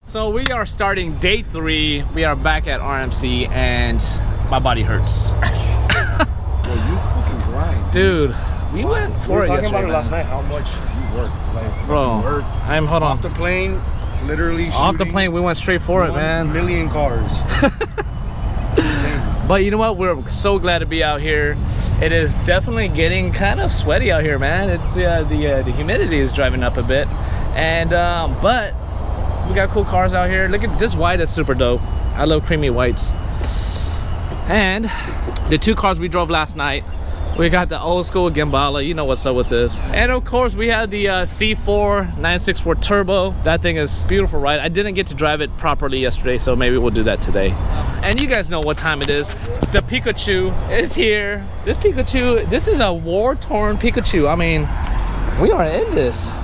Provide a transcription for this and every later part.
So we are starting day 3. We are back at RMC and my body hurts. Well, you fucking grind. Dude, we went for it. We were talking about it last night, how much you worked. Like, bro, work. hold on. Off the plane, literally Off the plane, we went straight for it, man. 1 million cars. But you know what? We're so glad to be out here. It is definitely getting kind of sweaty out here, man. It's the humidity is driving up a bit, and but we got cool cars out here. Look at this white; is super dope. I love creamy whites. And the 2 cars we drove last night. We got the old school Gambala, you know what's up with this. And of course we had the C4 964 Turbo. That thing is beautiful, right? I didn't get to drive it properly yesterday, so maybe we'll do that today. And you guys know what time it is. The Pikachu is here. This Pikachu, this is a war-torn Pikachu. I mean, we are in this.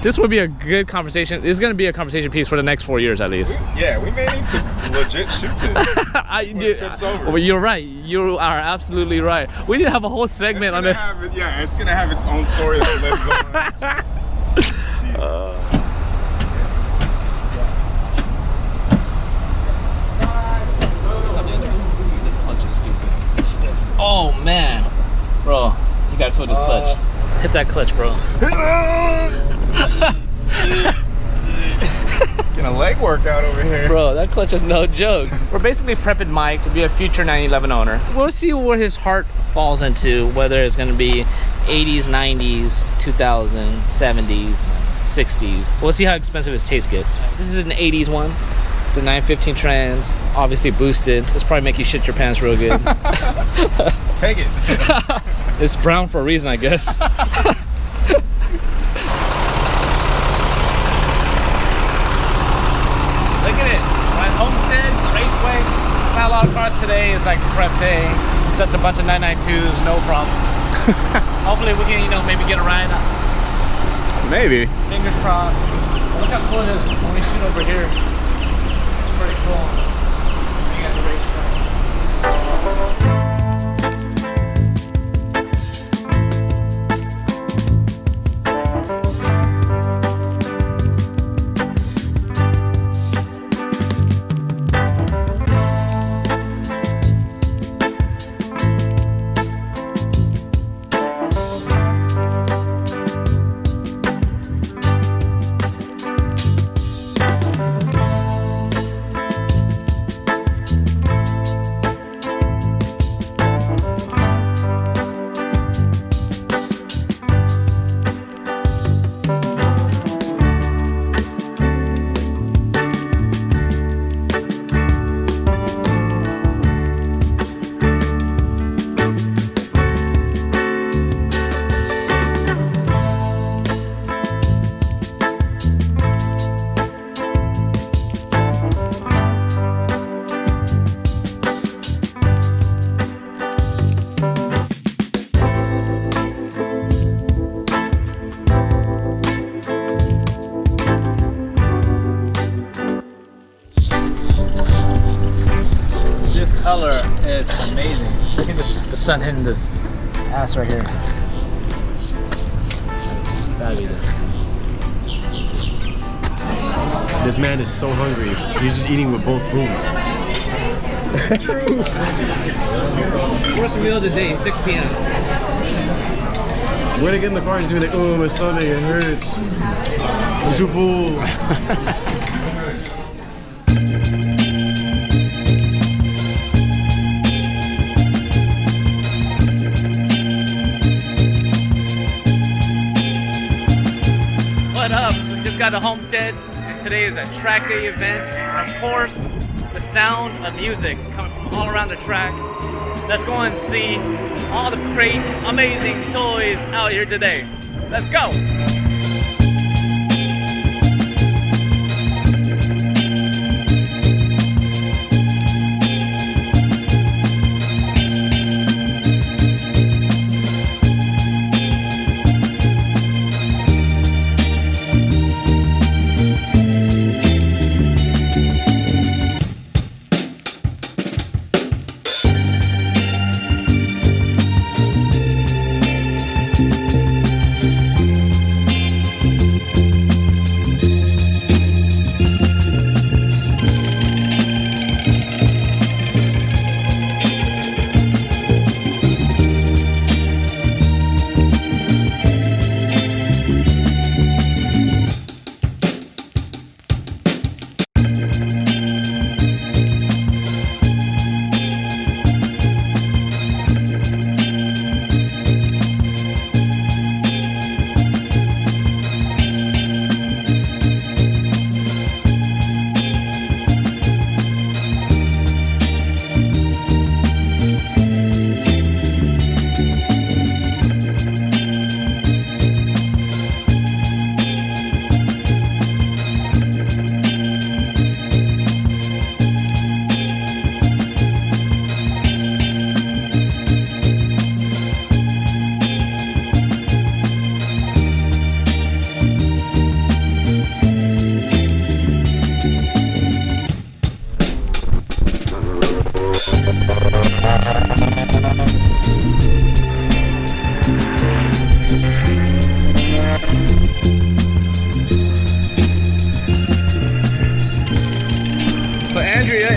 This would be a good conversation. It's going to be a conversation piece for the next 4 years at least. Yeah, we may need to legit shoot this. Trips over. Well, you're right. You are absolutely right. We need to have a whole segment on it. Yeah, it's going to have its own story that lives on. This clutch is stupid. It's stiff. Oh, man. Bro, you got to feel this clutch. Hit that clutch, bro. Getting a leg workout over here. Bro, that clutch is no joke. We're basically prepping Mike to be a future 911 owner. We'll see where his heart falls into, whether it's going to be 80s, 90s, 2000s, 70s, 60s. We'll see how expensive his taste gets. This is an 80s one. The 915 trans, obviously boosted. This probably make you shit your pants real good. Take it. It's brown for a reason, I guess. Look at it. We're at Homestead Raceway. It's not a lot of cars today. It's like prep day. Just a bunch of 992s, no problem. Hopefully we can, maybe get a ride. Maybe. Fingers crossed. Look how cool it is when we shoot over here. It's pretty cool. You got the racetrack. Color is amazing. Look at this, the sun hitting this ass right here. Fabulous. This man is so hungry. He's just eating with both spoons. True. First meal of the day, 6 p.m. When I get in the car, he's gonna be like, oh, my stomach, it hurts. I'm too full. What up? We just got to Homestead, and today is a track day event. Of course, the sound of music coming from all around the track. Let's go and see all the great, amazing toys out here today. Let's go!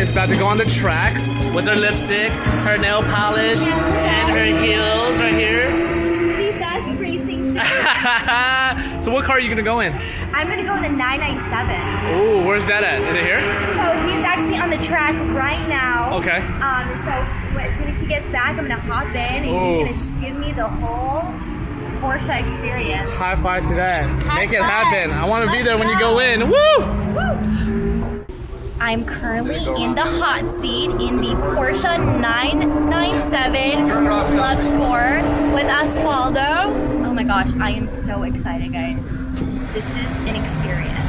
is about to go on the track with her lipstick, her nail polish, and her heels right here. The best racing shit. So what car are you gonna go in? I'm gonna go in the 997. Ooh, where's that at? Is it here? So he's actually on the track right now. Okay. So as soon as he gets back, I'm gonna hop in and he's gonna give me the whole Porsche experience. High five to that. High Make it five. happen. I want to be Let's there when you go go. in. Woo! I'm currently in the hot seat in the Porsche 997 Love Sport with Osvaldo. Oh my gosh, I am so excited, guys. This is an experience.